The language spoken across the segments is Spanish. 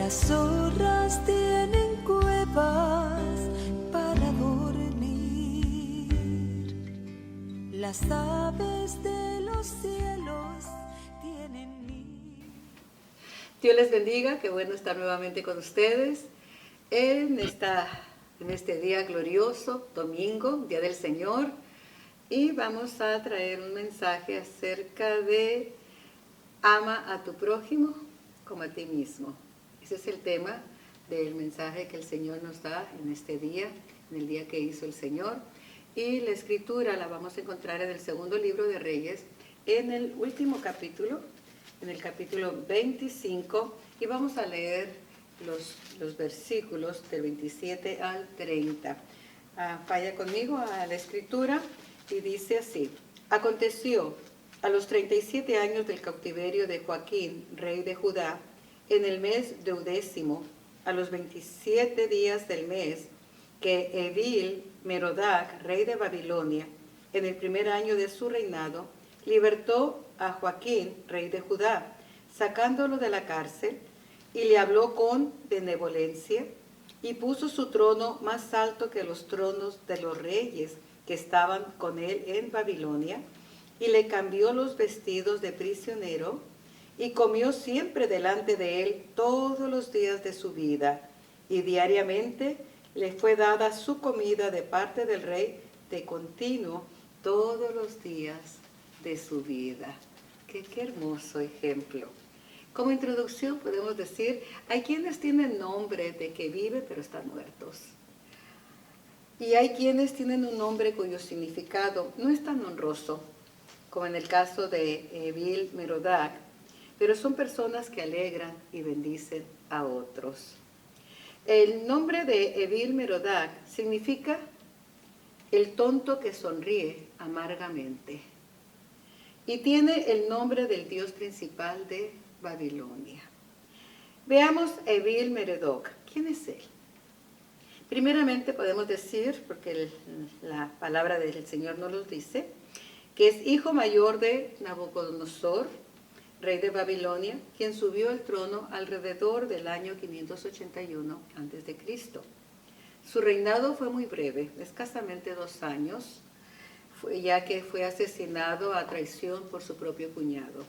Las zorras tienen cuevas para dormir. Las aves de los cielos tienen nido. Dios les bendiga, qué bueno estar nuevamente con ustedes en este día glorioso, domingo, Día del Señor. Y vamos a traer un mensaje acerca de ama a tu prójimo como a ti mismo. Ese es el tema del mensaje que el Señor nos da en este día, en el día que hizo el Señor. Y la escritura la vamos a encontrar en el segundo libro de Reyes, en el último capítulo, en el capítulo 25, y vamos a leer los versículos del 27 al 30. Vaya conmigo a la escritura y dice así: Aconteció a los 37 años del cautiverio de Joaquín, rey de Judá, en el mes 12º, a los 27 días del mes, que Evil-Merodach, rey de Babilonia, en el primer año de su reinado, libertó a Joaquín, rey de Judá, sacándolo de la cárcel, y le habló con benevolencia, y puso su trono más alto que los tronos de los reyes que estaban con él en Babilonia, y le cambió los vestidos de prisionero, y comió siempre delante de él todos los días de su vida, y diariamente le fue dada su comida de parte del rey de continuo todos los días de su vida. Qué hermoso ejemplo. Como introducción podemos decir, hay quienes tienen nombre de que viven pero están muertos. Y hay quienes tienen un nombre cuyo significado no es tan honroso, como en el caso de Evil-Merodach, pero son personas que alegran y bendicen a otros. El nombre de Evil-Merodach significa el tonto que sonríe amargamente, y tiene el nombre del dios principal de Babilonia. Veamos Evil-Merodach. ¿Quién es él? Primeramente podemos decir, porque la palabra del Señor nos lo dice, que es hijo mayor de Nabucodonosor, rey de Babilonia, quien subió al trono alrededor del año 581 a.C. Su reinado fue muy breve, escasamente 2 años, ya que fue asesinado a traición por su propio cuñado.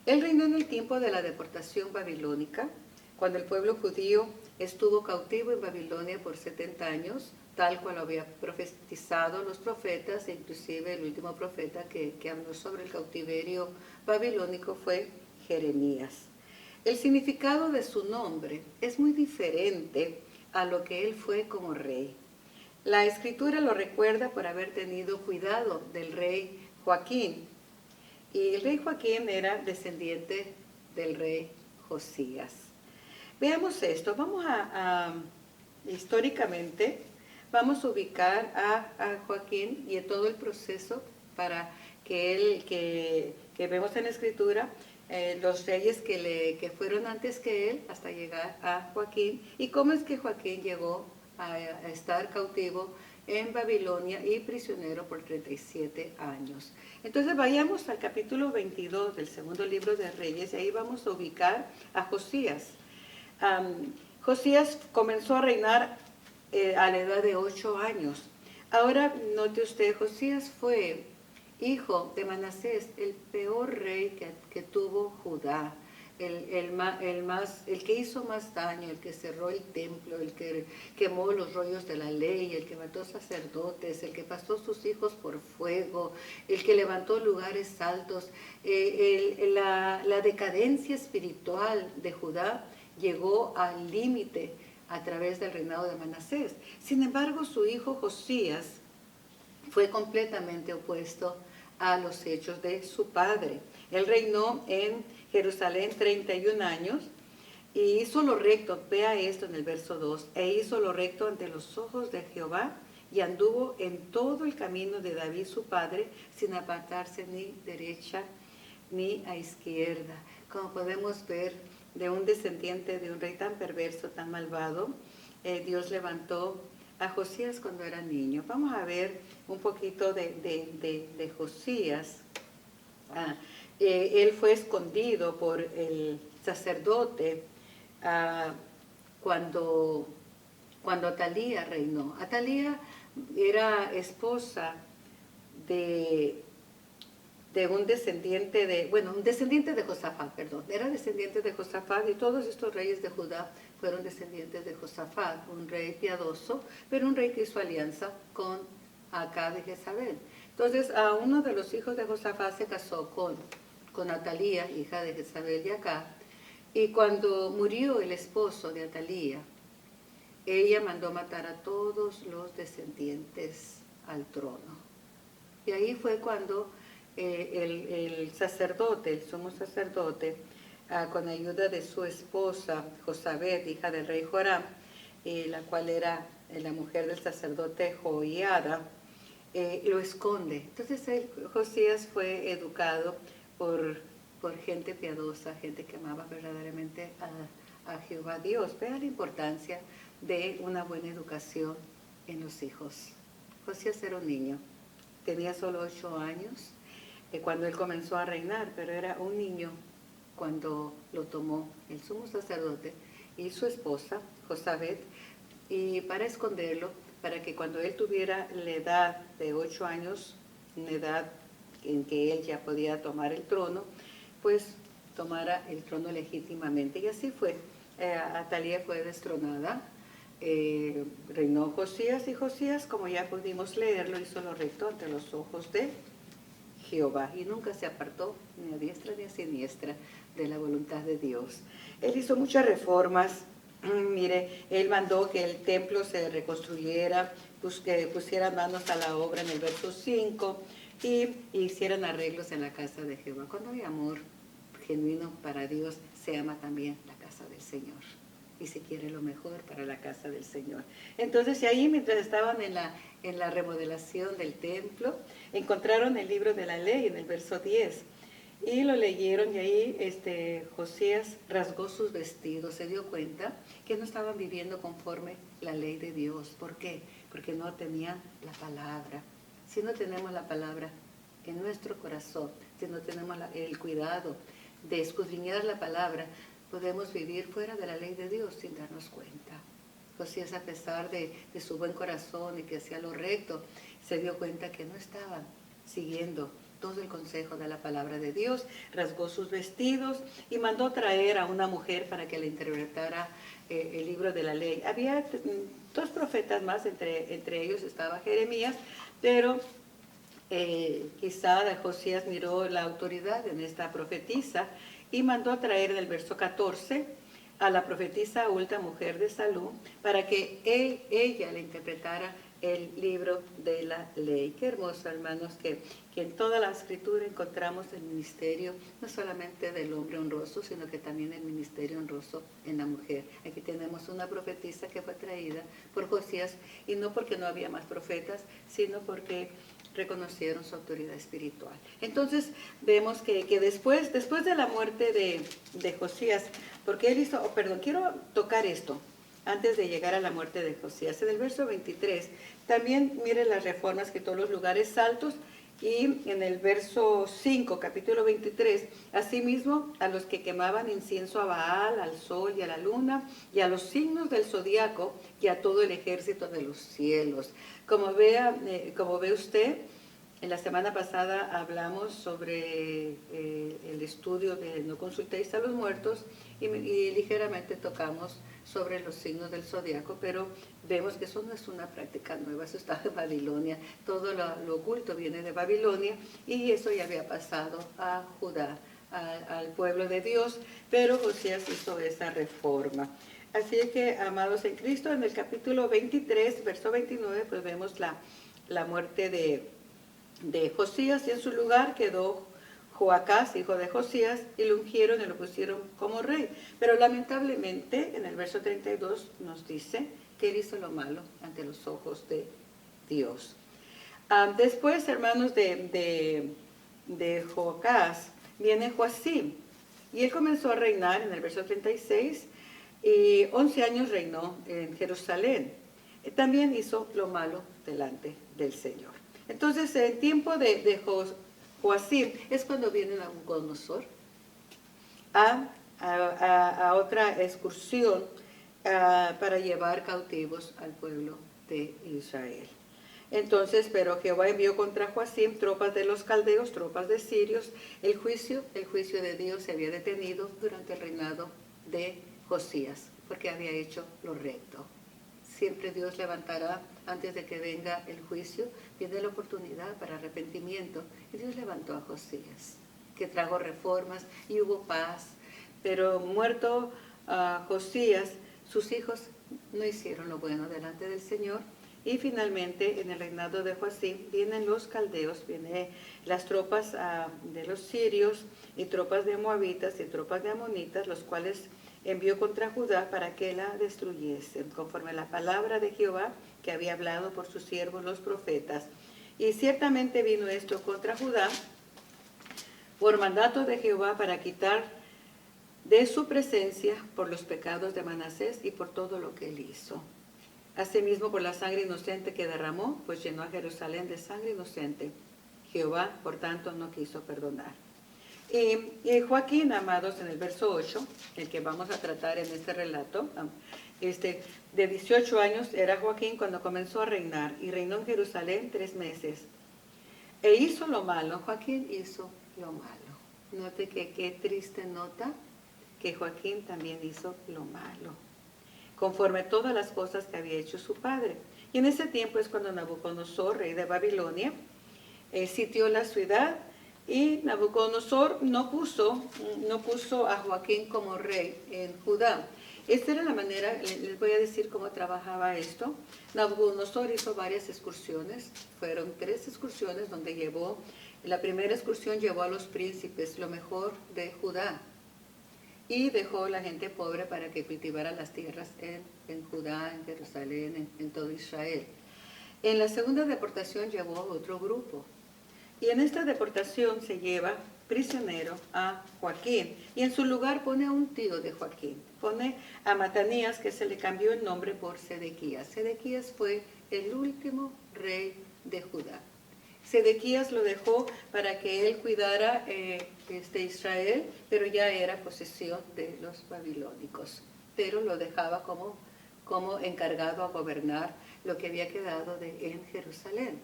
Él reinó en el tiempo de la deportación babilónica, cuando el pueblo judío estuvo cautivo en Babilonia por 70 años, tal cual había profetizado los profetas, e inclusive el último profeta que habló sobre el cautiverio babilónico fue Jeremías. El significado de su nombre es muy diferente a lo que él fue como rey. La escritura lo recuerda por haber tenido cuidado del rey Joaquín, y el rey Joaquín era descendiente del rey Josías. Veamos esto, vamos históricamente, vamos a ubicar a Joaquín y en todo el proceso para que vemos en la escritura, los reyes que fueron antes que él hasta llegar a Joaquín, y cómo es que Joaquín llegó a estar cautivo en Babilonia y prisionero por 37 años. Entonces vayamos al capítulo 22 del segundo libro de Reyes, y ahí vamos a ubicar a Josías. Josías comenzó a reinar a la edad de 8 años. Ahora note usted, Josías fue hijo de Manasés, el peor rey que tuvo Judá, el que hizo más daño, el que cerró el templo, el que quemó los rollos de la ley, el que mató sacerdotes, el que pasó sus hijos por fuego, el que levantó lugares altos. La decadencia espiritual de Judá llegó al límite a través del reinado de Manasés. Sin embargo, su hijo Josías fue completamente opuesto a los hechos de su padre. Él reinó en Jerusalén 31 años y hizo lo recto, vea esto en el verso 2, e hizo lo recto ante los ojos de Jehová, y anduvo en todo el camino de David su padre, sin apartarse ni derecha ni a izquierda. Como podemos ver, de un descendiente de un rey tan perverso, tan malvado, Dios levantó a Josías cuando era niño. Vamos a ver un poquito de Josías. Él fue escondido por el sacerdote cuando Atalía reinó. Atalía era esposa de un descendiente un descendiente de Josafat, perdón, era descendiente de Josafat, y todos estos reyes de Judá fueron descendientes de Josafat, un rey piadoso, pero un rey que hizo alianza con Acab de Jezabel. Entonces, a uno de los hijos de Josafat se casó con Atalía, hija de Jezabel y Acab, y cuando murió el esposo de Atalía, ella mandó matar a todos los descendientes al trono. Y ahí fue cuando el sacerdote, el sumo sacerdote, con ayuda de su esposa Josabet, hija del rey Joram, la cual era la mujer del sacerdote Joiada, lo esconde. Entonces Josías fue educado por gente piadosa, gente que amaba verdaderamente a Jehová Dios. Vea la importancia de una buena educación en los hijos. Josías era un niño, tenía solo 8 años cuando él comenzó a reinar, pero era un niño cuando lo tomó el sumo sacerdote y su esposa, Josabet, y para esconderlo, para que cuando él tuviera la edad de 8 años, una edad en que él ya podía tomar el trono, pues tomara el trono legítimamente. Y así fue. Atalía fue destronada, reinó Josías, y Josías, como ya pudimos leerlo, hizo lo recto ante los ojos de Jehová, y nunca se apartó ni a diestra ni a siniestra de la voluntad de Dios. Él hizo muchas reformas. Mire, él mandó que el templo se reconstruyera, pues que pusieran manos a la obra en el verso 5 y hicieran arreglos en la casa de Jehová. Cuando hay amor genuino para Dios, se ama también la casa del Señor y se quiere lo mejor para la casa del Señor. Entonces, y ahí mientras estaban en la remodelación del templo, encontraron el libro de la ley en el verso 10. Y lo leyeron, y ahí Josías rasgó sus vestidos, se dio cuenta que no estaban viviendo conforme la ley de Dios. ¿Por qué? Porque no tenían la palabra. Si no tenemos la palabra en nuestro corazón, si no tenemos el cuidado de escudriñar la palabra, podemos vivir fuera de la ley de Dios sin darnos cuenta. Josías, a pesar de su buen corazón y que hacía lo recto, se dio cuenta que no estaban siguiendo todo el consejo de la palabra de Dios. Rasgó sus vestidos y mandó traer a una mujer para que le interpretara el libro de la ley. Había 2 profetas más, entre ellos estaba Jeremías, pero quizá Josías miró la autoridad en esta profetisa y mandó a traer del verso 14 a la profetisa Hulda, mujer de Salú, para que ella le interpretara el libro de la ley. Qué hermoso, hermanos, que en toda la escritura encontramos el ministerio, no solamente del hombre honroso, sino que también el ministerio honroso en la mujer. Aquí tenemos una profetisa que fue traída por Josías, y no porque no había más profetas, sino porque reconocieron su autoridad espiritual. Entonces vemos que después de la muerte de Josías, porque él hizo, quiero tocar esto antes de llegar a la muerte de Josías. En el verso 23, también mire las reformas que todos los lugares altos, y en el verso 5, capítulo 23, asimismo a los que quemaban incienso a Baal, al sol y a la luna, y a los signos del zodiaco, y a todo el ejército de los cielos. Como ve usted, en la semana pasada hablamos sobre el estudio de No consultéis a los muertos, y ligeramente tocamos sobre los signos del zodiaco, pero vemos que eso no es una práctica nueva, eso está en Babilonia, todo lo oculto viene de Babilonia, y eso ya había pasado a Judá, al pueblo de Dios, pero Josías hizo esa reforma. Así es que, amados en Cristo, en el capítulo 23, verso 29, pues vemos la muerte de Josías, y en su lugar quedó Joacás, hijo de Josías, y lo ungieron y lo pusieron como rey. Pero lamentablemente, en el verso 32 nos dice que él hizo lo malo ante los ojos de Dios. Después, hermanos, de Joacás, viene Joacim, y él comenzó a reinar en el verso 36, y 11 años reinó en Jerusalén. También hizo lo malo delante del Señor. Entonces, en tiempo de Joacim es cuando viene Nabucodonosor a a otra excursión para llevar cautivos al pueblo de Israel. Entonces, pero Jehová envió contra Joacim tropas de los caldeos, tropas de sirios. El juicio de Dios se había detenido durante el reinado de Josías, porque había hecho lo recto. Siempre Dios levantará, antes de que venga el juicio, viene la oportunidad para arrepentimiento. Y Dios levantó a Josías, que trajo reformas y hubo paz. Pero muerto Josías, sus hijos no hicieron lo bueno delante del Señor. Y finalmente, en el reinado de Joacim, vienen los caldeos, vienen las tropas de los sirios y tropas de moabitas y tropas de amonitas, los cuales envió contra Judá para que la destruyesen, conforme a la palabra de Jehová que había hablado por sus siervos los profetas. Y ciertamente vino esto contra Judá por mandato de Jehová para quitar de su presencia por los pecados de Manasés y por todo lo que él hizo. Asimismo por la sangre inocente que derramó, pues llenó a Jerusalén de sangre inocente. Jehová, por tanto, no quiso perdonar. Y Joaquín, amados, en el verso 8, el que vamos a tratar en este relato, de 18 años era Joaquín cuando comenzó a reinar, y reinó en Jerusalén 3 meses. E hizo lo malo, Joaquín hizo lo malo. Note que qué triste nota que Joaquín también hizo lo malo, conforme a todas las cosas que había hecho su padre. Y en ese tiempo es cuando Nabucodonosor, rey de Babilonia, sitió la ciudad, y Nabucodonosor no puso a Joaquín como rey en Judá. Esta era la manera, les voy a decir cómo trabajaba esto. Nabucodonosor hizo varias excursiones, fueron 3 excursiones donde la primera excursión llevó a los príncipes, lo mejor de Judá, y dejó a la gente pobre para que cultivara las tierras en Judá, en Jerusalén, en todo Israel. En la segunda deportación llevó otro grupo. Y en esta deportación se lleva prisionero a Joaquín. Y en su lugar pone a un tío de Joaquín. Pone a Matanías, que se le cambió el nombre por Sedequías. Sedequías fue el último rey de Judá. Sedequías lo dejó para que él cuidara Israel, pero ya era posesión de los babilónicos. Pero lo dejaba como encargado a gobernar lo que había quedado en Jerusalén.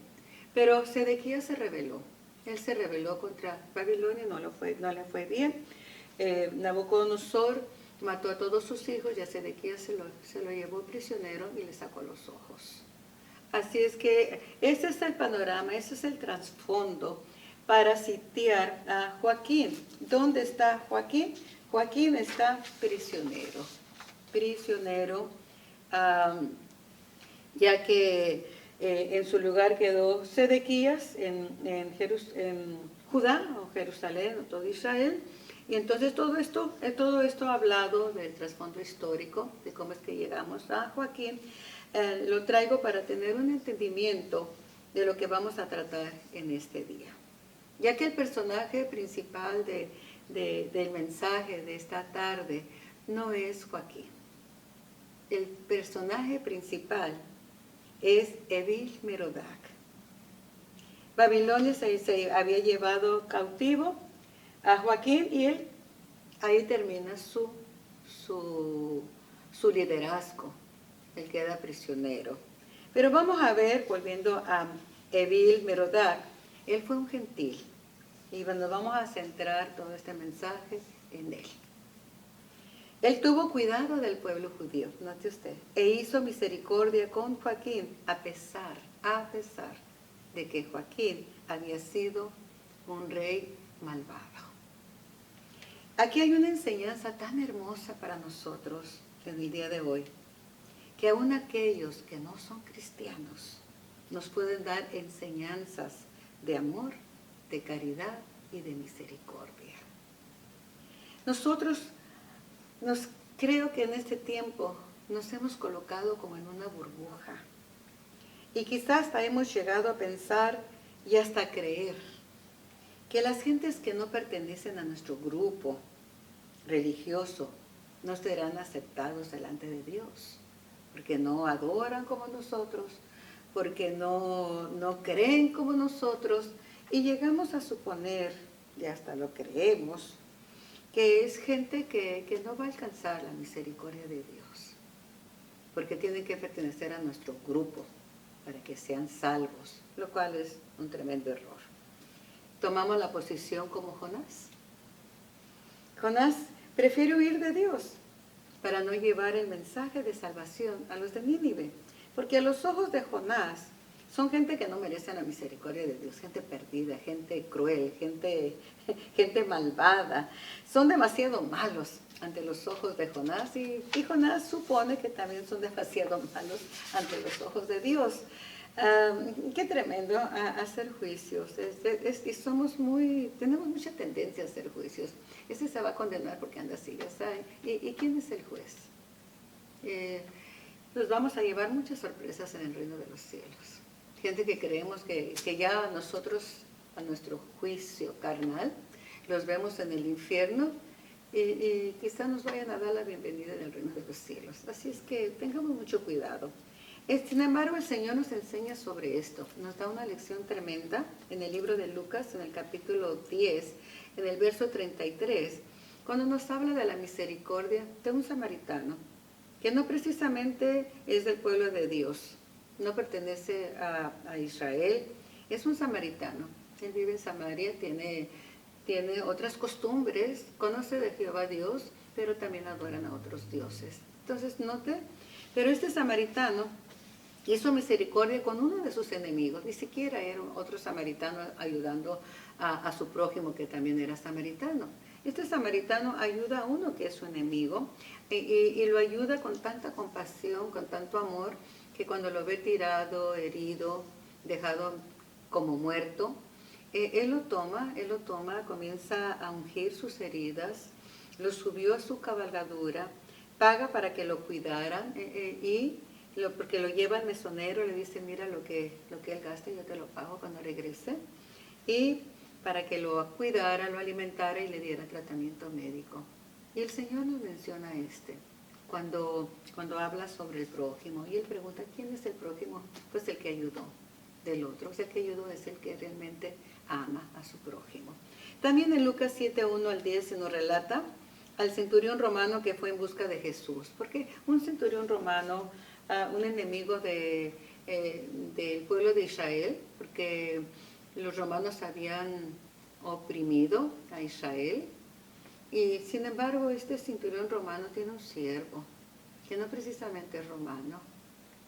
Pero Sedequías se rebeló. Él se rebeló contra Babilonia, no le fue bien. Nabucodonosor mató a todos sus hijos y a Sedequías se lo llevó prisionero y le sacó los ojos. Así es que ese es el panorama, ese es el trasfondo para sitiar a Joaquín. ¿Dónde está Joaquín? Joaquín está prisionero, ya que en su lugar quedó Sedequías en Judá o Jerusalén o todo Israel. Y entonces todo esto ha hablado del trasfondo histórico, de cómo es que llegamos a Joaquín. Lo traigo para tener un entendimiento de lo que vamos a tratar en este día. Ya que el personaje principal del mensaje de esta tarde no es Joaquín. El personaje principal es Evil Merodach. Babilonia se había llevado cautivo a Joaquín y él ahí termina su liderazgo. Él queda prisionero. Pero vamos a ver, volviendo a Evil Merodach, él fue un gentil. Y nos vamos a centrar todo este mensaje en él. Él tuvo cuidado del pueblo judío, note usted, e hizo misericordia con Joaquín, a pesar de que Joaquín había sido un rey malvado. Aquí hay una enseñanza tan hermosa para nosotros en el día de hoy, que aún aquellos que no son cristianos nos pueden dar enseñanzas de amor, de caridad y de misericordia. Nosotros creo que en este tiempo nos hemos colocado como en una burbuja y quizás hasta hemos llegado a pensar y hasta creer que las gentes que no pertenecen a nuestro grupo religioso no serán aceptados delante de Dios, porque no adoran como nosotros, porque no creen como nosotros, y llegamos a suponer, y hasta lo creemos, que es gente que no va a alcanzar la misericordia de Dios, porque tienen que pertenecer a nuestro grupo para que sean salvos, lo cual es un tremendo error. Tomamos la posición como Jonás. Jonás prefiere huir de Dios para no llevar el mensaje de salvación a los de Nínive, porque a los ojos de Jonás son gente que no merece la misericordia de Dios, gente perdida, gente cruel, gente malvada. Son demasiado malos ante los ojos de Jonás y Jonás supone que también son demasiado malos ante los ojos de Dios. Qué tremendo hacer juicios. Y tenemos mucha tendencia a hacer juicios. Ese se va a condenar porque anda así, ya saben. ¿Y quién es el juez? Nos vamos a llevar muchas sorpresas en el reino de los cielos. Gente que creemos que ya nosotros, a nuestro juicio carnal, los vemos en el infierno y quizá nos vayan a dar la bienvenida en el reino de los cielos. Así es que tengamos mucho cuidado. Sin embargo, el Señor nos enseña sobre esto. Nos da una lección tremenda en el libro de Lucas, en el capítulo 10, en el verso 33, cuando nos habla de la misericordia de un samaritano, que no precisamente es del pueblo de Dios, no pertenece a Israel, es un samaritano. Él vive en Samaria, tiene otras costumbres, conoce de Jehová Dios, pero también adoran a otros dioses. Entonces, note, pero este samaritano hizo misericordia con uno de sus enemigos, ni siquiera era otro samaritano ayudando a su prójimo que también era samaritano. Este samaritano ayuda a uno que es su enemigo y lo ayuda con tanta compasión, con tanto amor, que cuando lo ve tirado, herido, dejado como muerto, él lo toma, comienza a ungir sus heridas, lo subió a su cabalgadura, paga para que lo cuidaran porque lo lleva al mesonero, le dice, mira lo que él gaste, yo te lo pago cuando regrese. Y para que lo cuidara, lo alimentara y le diera tratamiento médico. Y el Señor nos menciona cuando habla sobre el prójimo. Y él pregunta, ¿quién es el prójimo? Pues el que ayudó del otro. O sea, el que ayudó es el que realmente ama a su prójimo. También en Lucas 7, 1 al 10 se nos relata al centurión romano que fue en busca de Jesús. Porque un centurión romano, un enemigo del pueblo de Israel, porque los romanos habían oprimido a Israel, y sin embargo este centurión romano tiene un siervo que no precisamente es romano,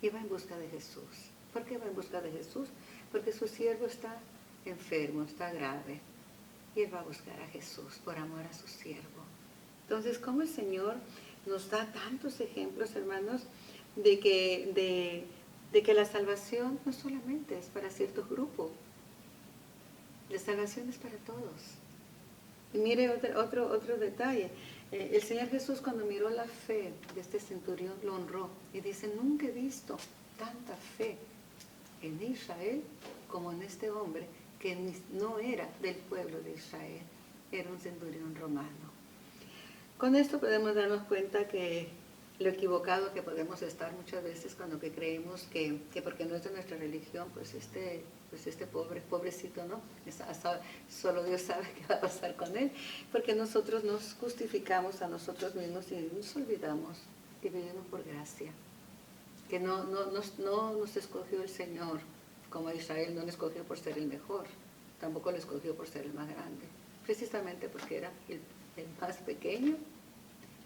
y va en busca de Jesús. ¿Por qué va en busca de Jesús? Porque su siervo está enfermo, está grave, y él va a buscar a Jesús por amor a su siervo. Entonces, ¿cómo el Señor nos da tantos ejemplos, hermanos, de que la salvación no solamente es para ciertos grupos? La salvación es para todos. Y mire otro detalle. El Señor Jesús, cuando miró la fe de este centurión, lo honró. Y dice, nunca he visto tanta fe en Israel como en este hombre, que no era del pueblo de Israel, era un centurión romano. Con esto podemos darnos cuenta que lo equivocado que podemos estar muchas veces cuando que creemos que porque no es de nuestra religión, pues este pobrecito, ¿no? Solo Dios sabe qué va a pasar con él, porque nosotros nos justificamos a nosotros mismos y nos olvidamos que vivimos por gracia, que no nos escogió el Señor, como a Israel no le escogió por ser el mejor, tampoco le escogió por ser el más grande, precisamente porque era el más pequeño.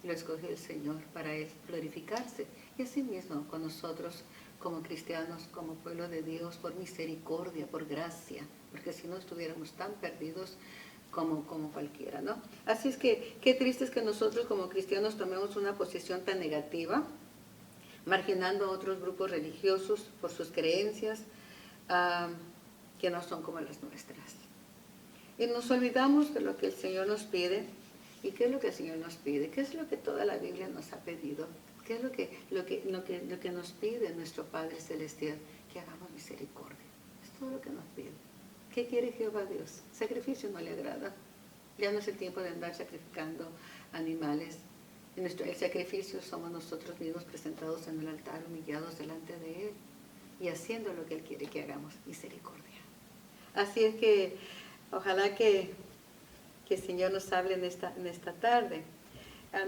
Lo escogió el Señor para él glorificarse. Y así mismo con nosotros como cristianos, como pueblo de Dios, por misericordia, por gracia, porque si no estuviéramos tan perdidos como cualquiera, ¿no? Así es que qué triste es que nosotros como cristianos tomemos una posición tan negativa, marginando a otros grupos religiosos por sus creencias que no son como las nuestras. Y nos olvidamos de lo que el Señor nos pide. ¿Y qué es lo que el Señor nos pide? ¿Qué es lo que toda la Biblia nos ha pedido? ¿Qué es lo que nos pide nuestro Padre Celestial? Que hagamos misericordia. Es todo lo que nos pide. ¿Qué quiere Jehová Dios? Sacrificio no le agrada. Ya no es el tiempo de andar sacrificando animales. El sacrificio somos nosotros mismos presentados en el altar, humillados delante de Él y haciendo lo que Él quiere que hagamos, misericordia. Así es que ojalá que que el Señor nos hable en esta tarde.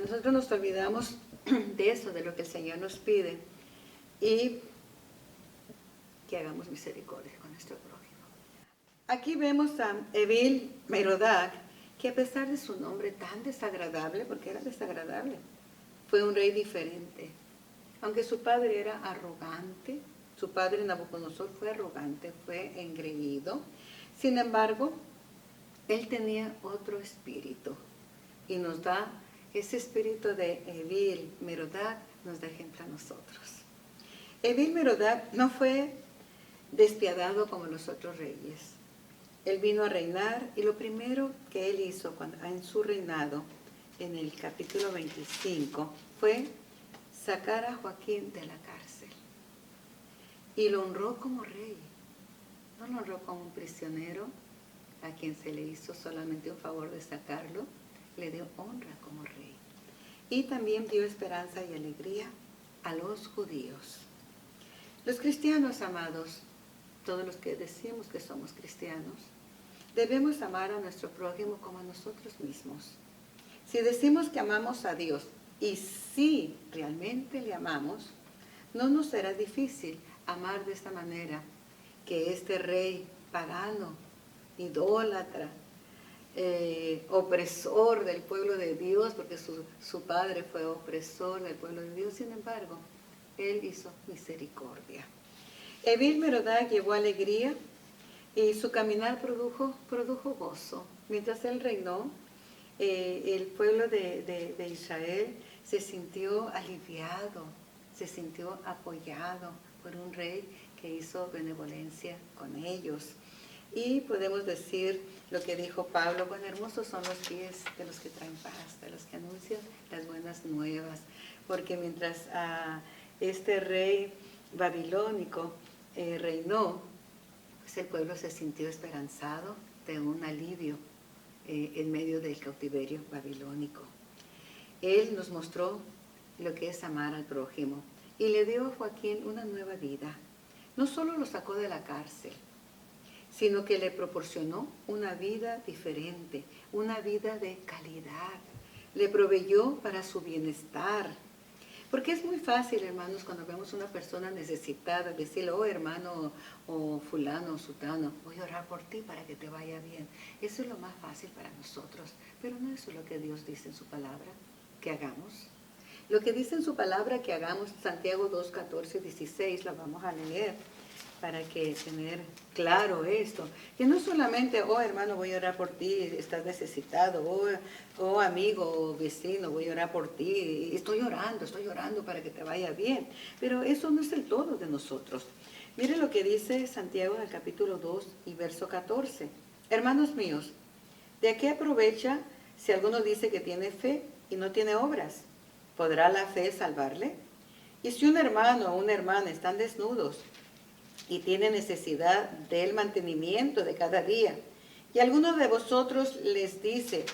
Nosotros nos olvidamos de eso, de lo que el Señor nos pide, y que hagamos misericordia con nuestro prójimo. Aquí vemos a Evil Merodach, que a pesar de su nombre tan desagradable, porque era desagradable, fue un rey diferente. Aunque su padre era arrogante, su padre Nabucodonosor fue arrogante, fue engreído, sin embargo, él tenía otro espíritu, y nos da ese espíritu de Evil Merodach, nos da ejemplo a nosotros. Evil Merodach no fue despiadado como los otros reyes. Él vino a reinar, y lo primero que él hizo en su reinado, en el capítulo 25, fue sacar a Joaquín de la cárcel. Y lo honró como rey. No lo honró como un prisionero a quien se le hizo solamente un favor de sacarlo, le dio honra como rey. Y también dio esperanza y alegría a los judíos. Los cristianos, amados, todos los que decimos que somos cristianos, debemos amar a nuestro prójimo como a nosotros mismos. Si decimos que amamos a Dios, y si realmente le amamos, no nos será difícil amar de esta manera que este rey pagano, idólatra, opresor del pueblo de Dios, porque su padre fue opresor del pueblo de Dios, sin embargo, él hizo misericordia. Evil Merodach llevó alegría, y su caminar produjo gozo. Mientras él reinó, el pueblo de Israel se sintió aliviado, se sintió apoyado por un rey que hizo benevolencia con ellos. Y podemos decir lo que dijo Pablo: cuán hermosos son los pies de los que traen paz, de los que anuncian las buenas nuevas. Porque mientras este rey babilónico reinó, pues el pueblo se sintió esperanzado de un alivio en medio del cautiverio babilónico. Él nos mostró lo que es amar al prójimo, y le dio a Joaquín una nueva vida. No solo lo sacó de la cárcel, sino que le proporcionó una vida diferente, una vida de calidad. Le proveyó para su bienestar. Porque es muy fácil, hermanos, cuando vemos una persona necesitada, decirle: oh, hermano, o fulano, o sutano, voy a orar por ti para que te vaya bien. Eso es lo más fácil para nosotros, pero no es lo que Dios dice en su palabra que hagamos. Lo que dice en su palabra que hagamos, Santiago 2, 14 y 16, la vamos a leer para que tener claro esto. Que no solamente: oh, hermano, voy a orar por ti, estás necesitado, oh amigo o vecino, voy a orar por ti, estoy orando para que te vaya bien. Pero eso no es el todo de nosotros. Mire lo que dice Santiago en el capítulo 2 y verso 14. Hermanos míos, ¿de qué aprovecha si alguno dice que tiene fe y no tiene obras? ¿Podrá la fe salvarle? Y si un hermano o una hermana están desnudos y tienen necesidad del mantenimiento de cada día, y alguno de vosotros les dice: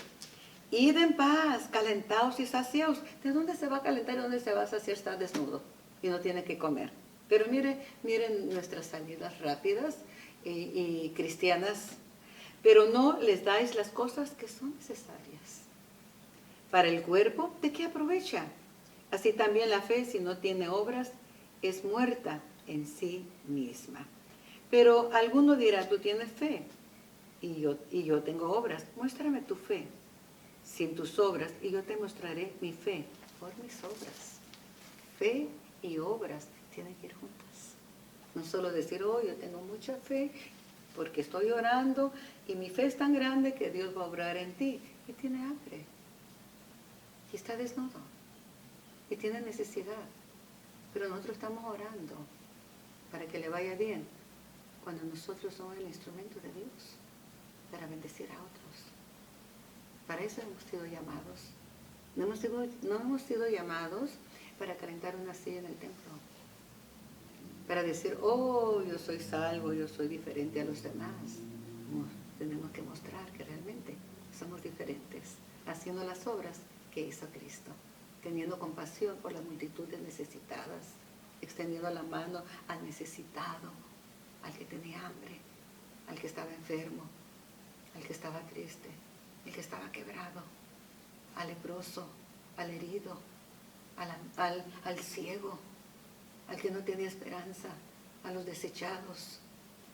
id en paz, calentaos y saciaos. ¿De dónde se va a calentar y dónde se va a saciar? Está desnudo y no tiene que comer. Pero miren nuestras salidas rápidas y cristianas, pero no les dais las cosas que son necesarias para el cuerpo. ¿De qué aprovecha? Así también la fe, si no tiene obras, es muerta en sí misma. Pero alguno dirá: tú tienes fe y yo tengo obras. Muéstrame tu fe sin tus obras, y yo te mostraré mi fe por mis obras. Fe y obras tienen que ir juntas. No solo decir: oh, yo tengo mucha fe porque estoy orando y mi fe es tan grande que Dios va a obrar en ti. Y tiene hambre, y está desnudo, y tiene necesidad, pero nosotros estamos orando para que le vaya bien, cuando nosotros somos el instrumento de Dios para bendecir a otros. Para eso hemos sido llamados. No hemos sido llamados para calentar una silla en el templo, para decir: oh, yo soy salvo, yo soy diferente a los demás. No, tenemos que mostrar que realmente somos diferentes, haciendo las obras que hizo Cristo, teniendo compasión por la multitud de necesitadas, extendiendo la mano al necesitado, al que tenía hambre, al que estaba enfermo, al que estaba triste, el que estaba quebrado, al leproso, al herido, al ciego, al que no tenía esperanza, a los desechados.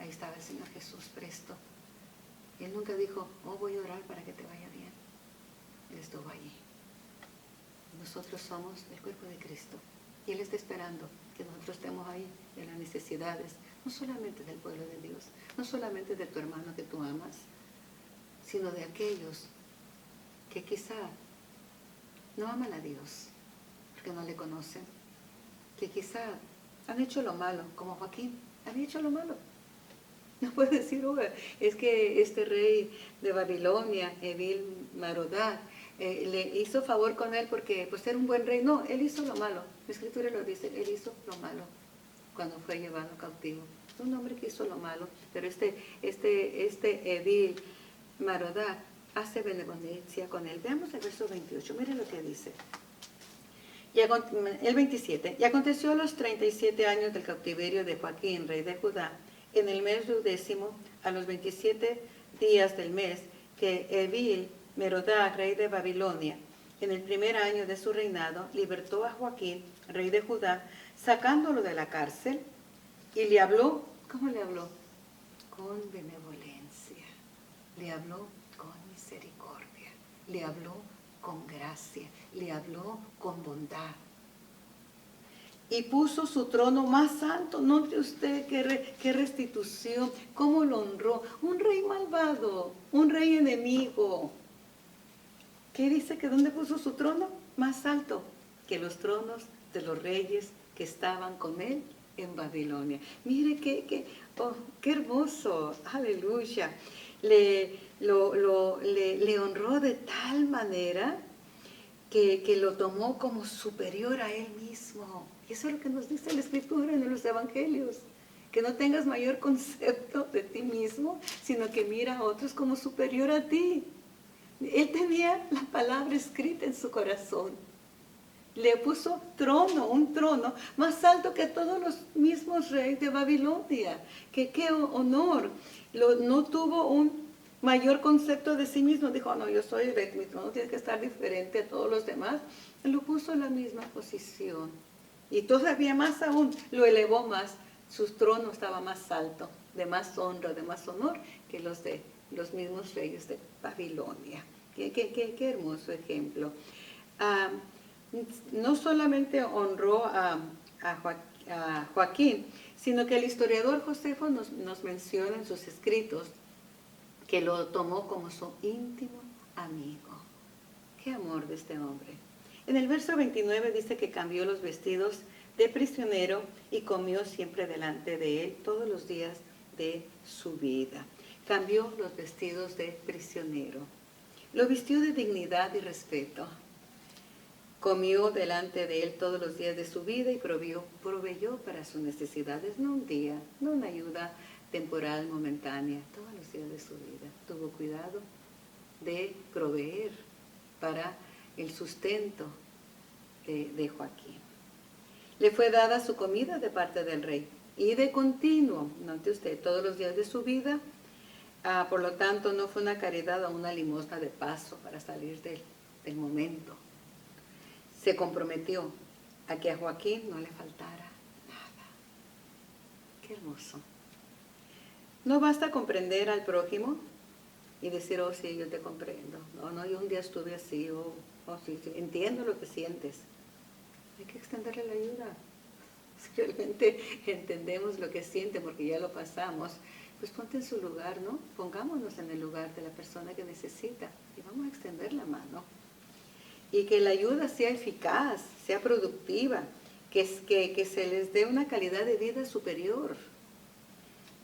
Ahí estaba el Señor Jesús presto. Él nunca dijo, oh, voy a orar para que te vaya bien. Él estuvo allí. Nosotros somos el cuerpo de Cristo. Y Él está esperando que nosotros estemos ahí en las necesidades, no solamente del pueblo de Dios, no solamente de tu hermano que tú amas, sino de aquellos que quizá no aman a Dios, porque no le conocen, que quizá han hecho lo malo, como Joaquín, han hecho lo malo. No puedes decir, oh, es que este rey de Babilonia, Evil Marodach, le hizo favor con él porque pues era un buen rey. No, él hizo lo malo. La Escritura lo dice, él hizo lo malo cuando fue llevado cautivo. Es un hombre que hizo lo malo, pero este Evil Marodach hace benevolencia con él. Veamos el verso 28, miren lo que dice. El 27, y aconteció a los 37 años del cautiverio de Joaquín, rey de Judá, en el mes 10, a los 27 días del mes, que Evil Merodach, rey de Babilonia, en el primer año de su reinado, libertó a Joaquín, rey de Judá, sacándolo de la cárcel, y le habló, ¿cómo le habló? Con benevolencia, le habló con misericordia, le habló con gracia, le habló con bondad. Y puso su trono más alto. Note usted qué restitución, cómo lo honró. Un rey malvado, un rey enemigo. ¿Qué dice que dónde puso su trono? Más alto que los tronos de los reyes que estaban con él en Babilonia. Mire qué hermoso, aleluya. Le honró de tal manera que lo tomó como superior a él mismo. Y eso es lo que nos dice la Escritura en los Evangelios. Que no tengas mayor concepto de ti mismo, sino que mira a otros como superior a ti. Él tenía la palabra escrita en su corazón. Le puso trono, un trono más alto que todos los mismos reyes de Babilonia. Qué honor. No tuvo un mayor concepto de sí mismo. Dijo, no, yo soy rey, mi trono tiene que estar diferente a todos los demás. Él lo puso en la misma posición. Y todavía más aún, lo elevó más. Su trono estaba más alto, de más honra, de más honor que los de los mismos reyes de Babilonia. Qué hermoso ejemplo. No solamente honró a Joaquín, sino que el historiador Josefo nos menciona en sus escritos que lo tomó como su íntimo amigo. ¡Qué amor de este hombre! En el verso 29 dice que cambió los vestidos de prisionero y comió siempre delante de él todos los días de su vida. Cambió los vestidos de prisionero. Lo vistió de dignidad y respeto. Comió delante de él todos los días de su vida y proveyó para sus necesidades, no un día, no una ayuda temporal, momentánea, todos los días de su vida. Tuvo cuidado de proveer para el sustento de Joaquín. Le fue dada su comida de parte del rey y de continuo, note usted, todos los días de su vida. Por lo tanto, no fue una caridad o una limosna de paso para salir del momento. Se comprometió a que a Joaquín no le faltara nada. Qué hermoso. No basta comprender al prójimo y decir, oh, sí, yo te comprendo. No, yo un día estuve así, sí, entiendo lo que sientes. Hay que extenderle la ayuda. Si realmente entendemos lo que siente, porque ya lo pasamos, pues ponte en su lugar, ¿no? Pongámonos en el lugar de la persona que necesita y vamos a extender la mano. Y que la ayuda sea eficaz, sea productiva, que se les dé una calidad de vida superior.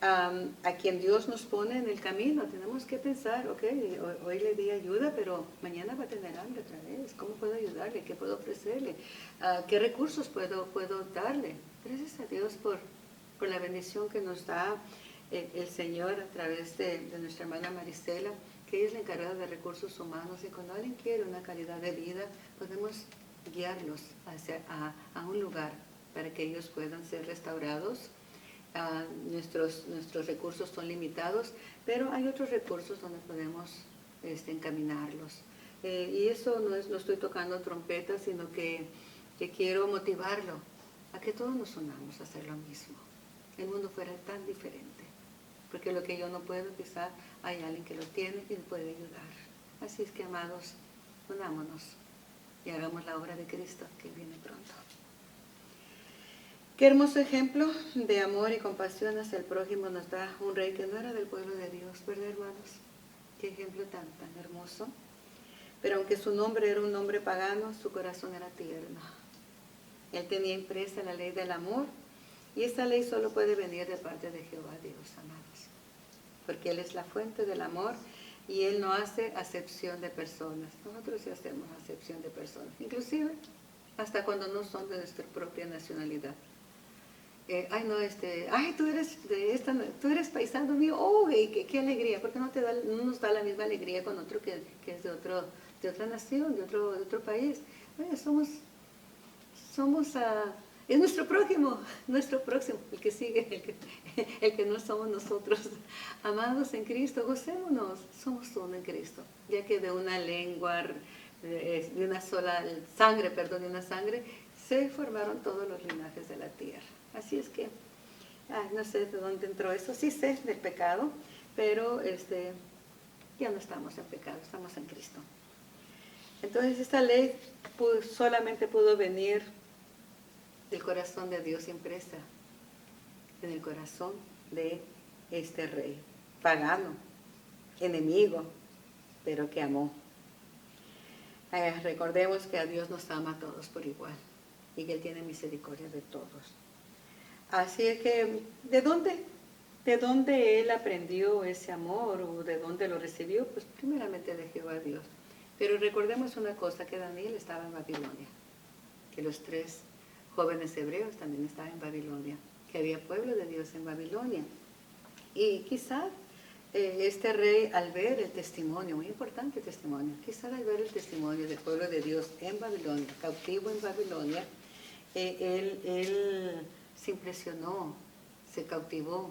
A quien Dios nos pone en el camino, tenemos que pensar, ok, hoy le di ayuda, pero mañana va a tener hambre otra vez. ¿Cómo puedo ayudarle? ¿Qué puedo ofrecerle? ¿Qué recursos puedo darle? Gracias a Dios por la bendición que nos da el Señor a través de nuestra hermana Marisela, que ella es la encargada de recursos humanos, y cuando alguien quiere una calidad de vida, podemos guiarlos a un lugar para que ellos puedan ser restaurados. Nuestros recursos son limitados, pero hay otros recursos donde podemos encaminarlos. Y eso no estoy tocando trompeta, sino que quiero motivarlo a que todos nos unamos a hacer lo mismo. El mundo fuera tan diferente, porque lo que yo no puedo, quizá hay alguien que lo tiene y me puede ayudar. Así es que, amados, unámonos y hagamos la obra de Cristo que viene pronto. Qué hermoso ejemplo de amor y compasión hacia el prójimo nos da un rey que no era del pueblo de Dios, ¿verdad, hermanos? Qué ejemplo tan hermoso. Pero aunque su nombre era un nombre pagano, su corazón era tierno. Él tenía impresa la ley del amor, y esa ley solo puede venir de parte de Jehová Dios, amados. Porque Él es la fuente del amor y Él no hace acepción de personas. Nosotros sí hacemos acepción de personas, inclusive hasta cuando no son de nuestra propia nacionalidad. Tú eres paisano mío, qué alegría, porque no nos da la misma alegría con otro que es de otra nación, de otro país. Es nuestro prójimo, el que sigue, el que no somos nosotros. Amados en Cristo, gocémonos, somos uno en Cristo, ya que de una lengua, de una sangre, se formaron todos los linajes de la tierra. Así es que, no sé de dónde entró eso, sí sé del pecado, pero ya no estamos en pecado, estamos en Cristo. Entonces esta ley solamente pudo venir del corazón de Dios impresa en el corazón de este rey, pagano, enemigo, pero que amó. Recordemos que a Dios nos ama a todos por igual y que Él tiene misericordia de todos. Así es que, ¿de dónde Él aprendió ese amor o de dónde lo recibió? Pues primeramente de Jehová Dios. Pero recordemos una cosa, que Daniel estaba en Babilonia, que los 3 jóvenes hebreos también estaban en Babilonia, que había pueblo de Dios en Babilonia. Y quizá este rey, al ver el testimonio, muy importante testimonio, quizá al ver el testimonio del pueblo de Dios en Babilonia, cautivo en Babilonia, él se impresionó, se cautivó,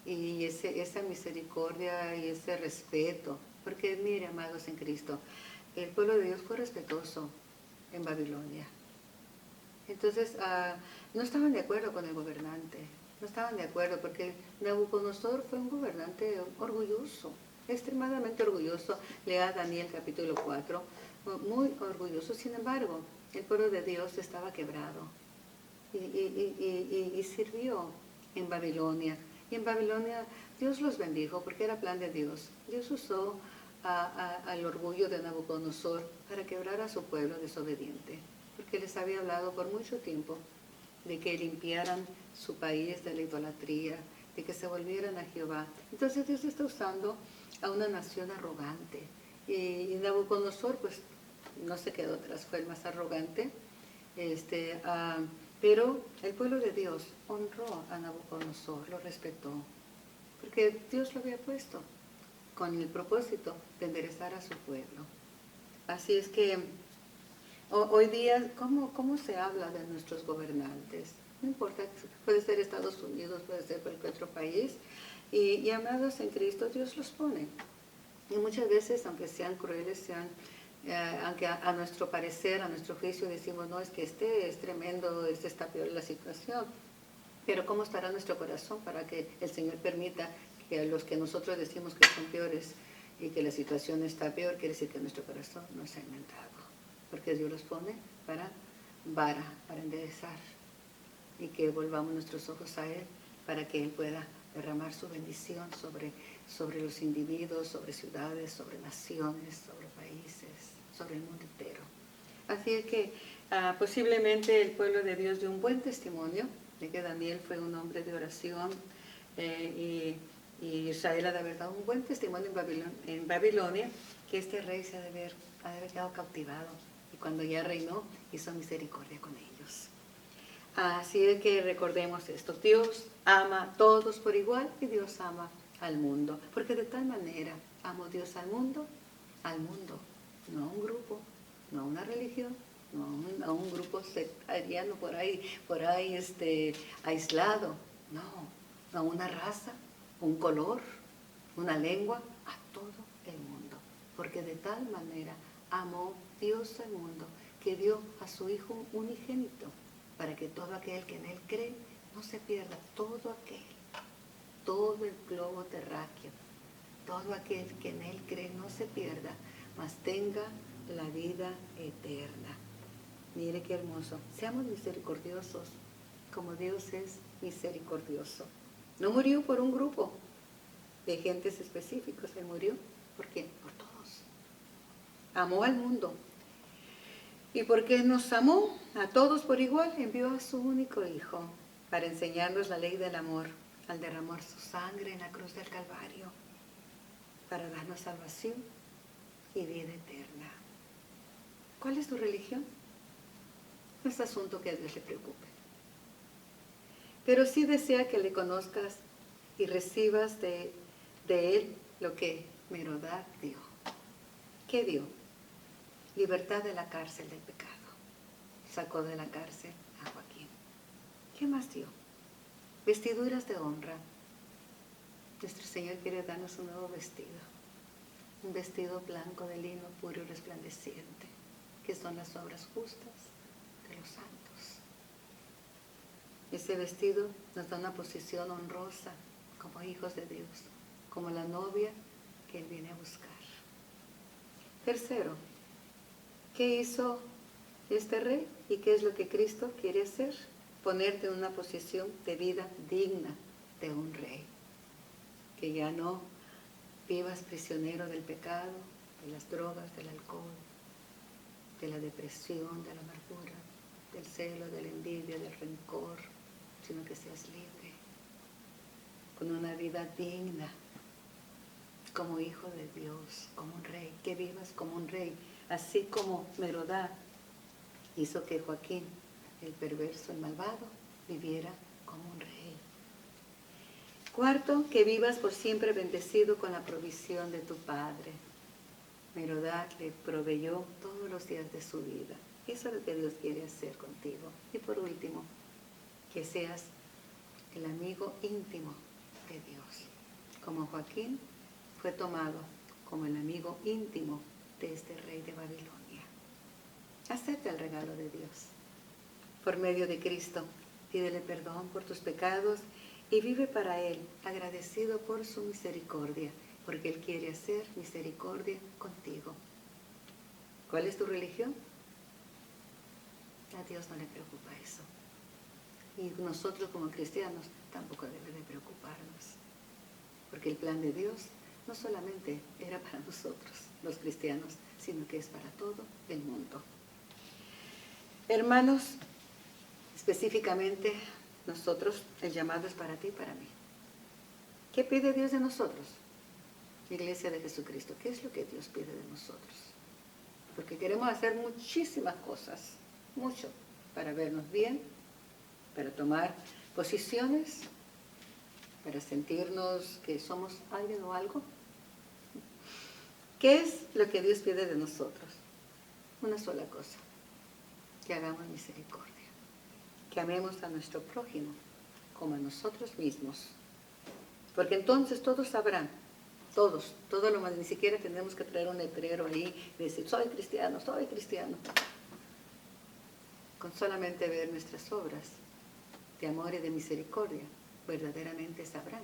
y esa misericordia y ese respeto, porque mire, amados en Cristo, el pueblo de Dios fue respetuoso en Babilonia. Entonces, no estaban de acuerdo con el gobernante, no estaban de acuerdo, porque Nabucodonosor fue un gobernante orgulloso, extremadamente orgulloso. Lea Daniel capítulo 4, muy orgulloso. Sin embargo, el pueblo de Dios estaba quebrado y sirvió en Babilonia. Y en Babilonia Dios los bendijo porque era plan de Dios. Dios usó al orgullo de Nabucodonosor para quebrar a su pueblo desobediente, porque les había hablado por mucho tiempo de que limpiaran su país de la idolatría, de que se volvieran a Jehová. Entonces Dios está usando a una nación arrogante. Y Nabucodonosor, pues, no se quedó atrás, fue el más arrogante. Pero el pueblo de Dios honró a Nabucodonosor, lo respetó, porque Dios lo había puesto con el propósito de enderezar a su pueblo. Así es que hoy día, ¿cómo se habla de nuestros gobernantes? No importa, puede ser Estados Unidos, puede ser cualquier otro país, y amados en Cristo, Dios los pone. Y muchas veces, aunque sean crueles, aunque a nuestro parecer, a nuestro juicio decimos, no, es que es tremendo, está peor la situación, pero ¿cómo estará nuestro corazón para que el Señor permita que a los que nosotros decimos que son peores y que la situación está peor, quiere decir que nuestro corazón no se ha enmendado? Porque Dios los pone para enderezar, y que volvamos nuestros ojos a Él para que Él pueda derramar su bendición sobre los individuos, sobre ciudades, sobre naciones, sobre países, sobre el mundo entero. Así es que posiblemente el pueblo de Dios dio un buen testimonio de que Daniel fue un hombre de oración, y Israel ha de haber dado un buen testimonio en Babilonia, que este rey se ha de haber quedado cautivado, y cuando ya reinó hizo misericordia con ellos. Así es que recordemos esto: Dios ama a todos por igual y Dios ama al mundo, porque de tal manera amó Dios al mundo, no a un grupo, no a una religión, no a un grupo sectariano por ahí aislado, no a una raza, un color, una lengua, a todo el mundo, porque de tal manera amó Dios al mundo, que dio a su Hijo unigénito, para que todo aquel que en Él cree no se pierda, todo el globo terráqueo, todo aquel que en Él cree no se pierda, mas tenga la vida eterna. Mire qué hermoso. Seamos misericordiosos, como Dios es misericordioso. No murió por un grupo de gentes específicos, Él murió. ¿Por quién? Por todos. Amó al mundo. Y porque nos amó a todos por igual, envió a su único Hijo para enseñarnos la ley del amor, al derramar su sangre en la cruz del Calvario, para darnos salvación y vida eterna. ¿Cuál es tu religión? No es asunto que a Dios le preocupe. Pero sí desea que le conozcas y recibas de Él lo que Merodach dio. ¿Qué dio? Libertad de la cárcel del pecado. Sacó de la cárcel a Joaquín. ¿Qué más dio? Vestiduras de honra. Nuestro Señor quiere darnos un nuevo vestido. Un vestido blanco de lino puro y resplandeciente, que son las obras justas de los santos. Ese vestido nos da una posición honrosa como hijos de Dios, como la novia que Él viene a buscar. Tercero, ¿qué hizo este rey y qué es lo que Cristo quiere hacer? Ponerte en una posición de vida digna de un rey. Que ya no vivas prisionero del pecado, de las drogas, del alcohol, de la depresión, de la amargura, del celo, de la envidia, del rencor, sino que seas libre, con una vida digna, como hijo de Dios, como un rey, que vivas como un rey, así como Merodach hizo que Joaquín, el perverso, el malvado, viviera como un rey. Cuarto, que vivas por siempre bendecido con la provisión de tu Padre. Merodach le proveyó todos los días de su vida. Eso es lo que Dios quiere hacer contigo. Y por último, que seas el amigo íntimo de Dios. Como Joaquín fue tomado como el amigo íntimo de este rey de Babilonia. Acepta el regalo de Dios. Por medio de Cristo, pídele perdón por tus pecados y vive para Él, agradecido por su misericordia, porque Él quiere hacer misericordia contigo. ¿Cuál es tu religión? A Dios no le preocupa eso. Y nosotros como cristianos tampoco debe de preocuparnos. Porque el plan de Dios no solamente era para nosotros, los cristianos, sino que es para todo el mundo. Hermanos, específicamente nosotros, el llamado es para ti y para mí. ¿Qué pide Dios de nosotros? Iglesia de Jesucristo, ¿qué es lo que Dios pide de nosotros? Porque queremos hacer muchísimas cosas, mucho, para vernos bien, para tomar posiciones, para sentirnos que somos alguien o algo. ¿Qué es lo que Dios pide de nosotros? Una sola cosa, que hagamos misericordia, que amemos a nuestro prójimo como a nosotros mismos. Porque entonces todos sabrán, todos, todo lo más, ni siquiera tenemos que traer un letrero ahí y decir, soy cristiano, soy cristiano. Con solamente ver nuestras obras de amor y de misericordia, verdaderamente sabrán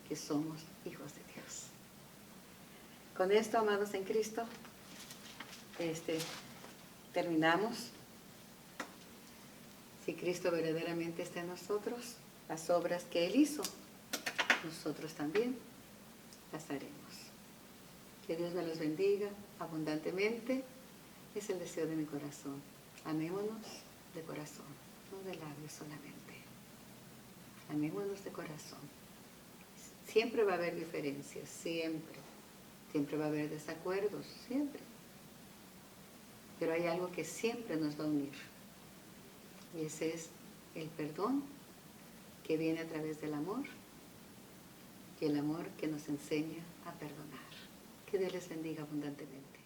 que somos hijos de Dios. Con esto, amados en Cristo, terminamos. Si Cristo verdaderamente está en nosotros, las obras que Él hizo, nosotros también las haremos. Que Dios me los bendiga abundantemente. Es el deseo de mi corazón. Amémonos de corazón, no de labios solamente. Amémonos de corazón. Siempre va a haber diferencias, siempre. Siempre va a haber desacuerdos, siempre. Pero hay algo que siempre nos va a unir. Y ese es el perdón que viene a través del amor y el amor que nos enseña a perdonar. Que Dios les bendiga abundantemente.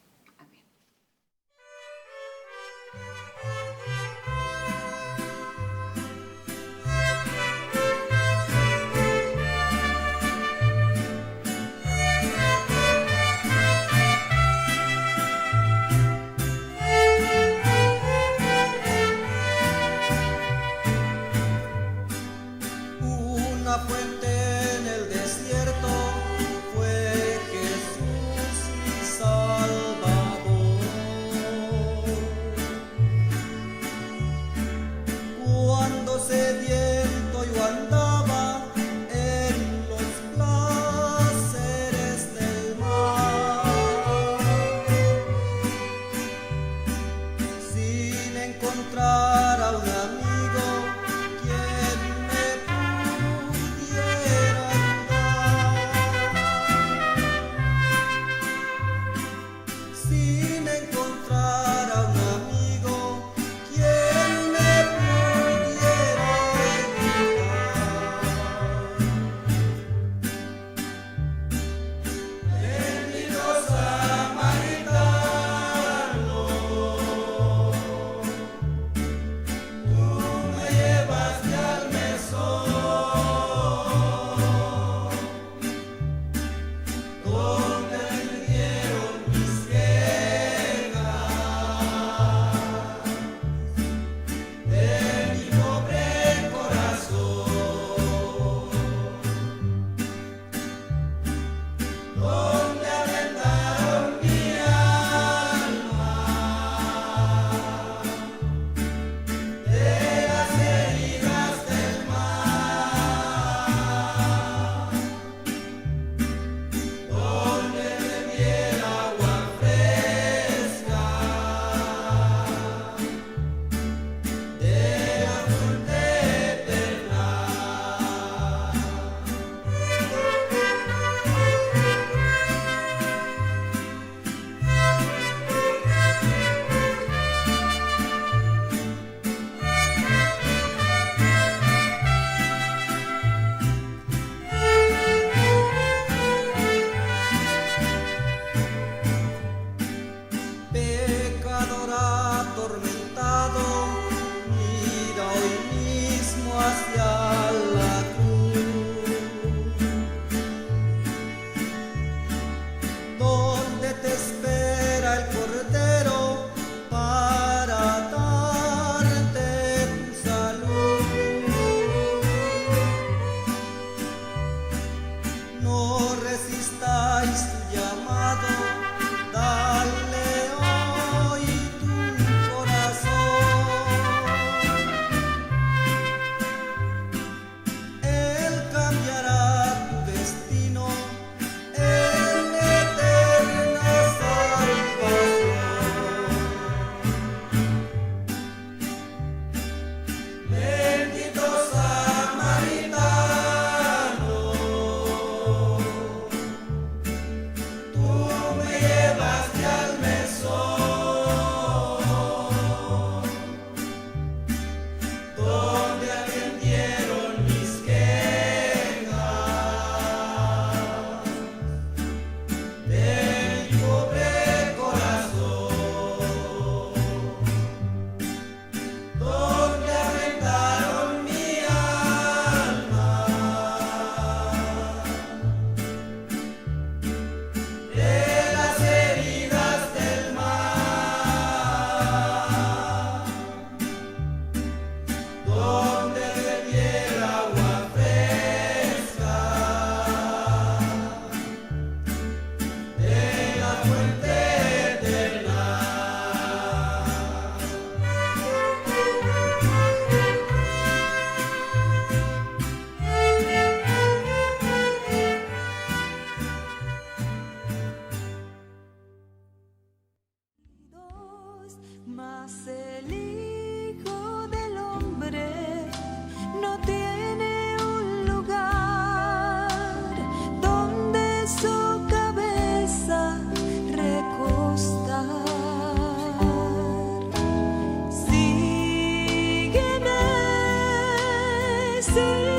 ser.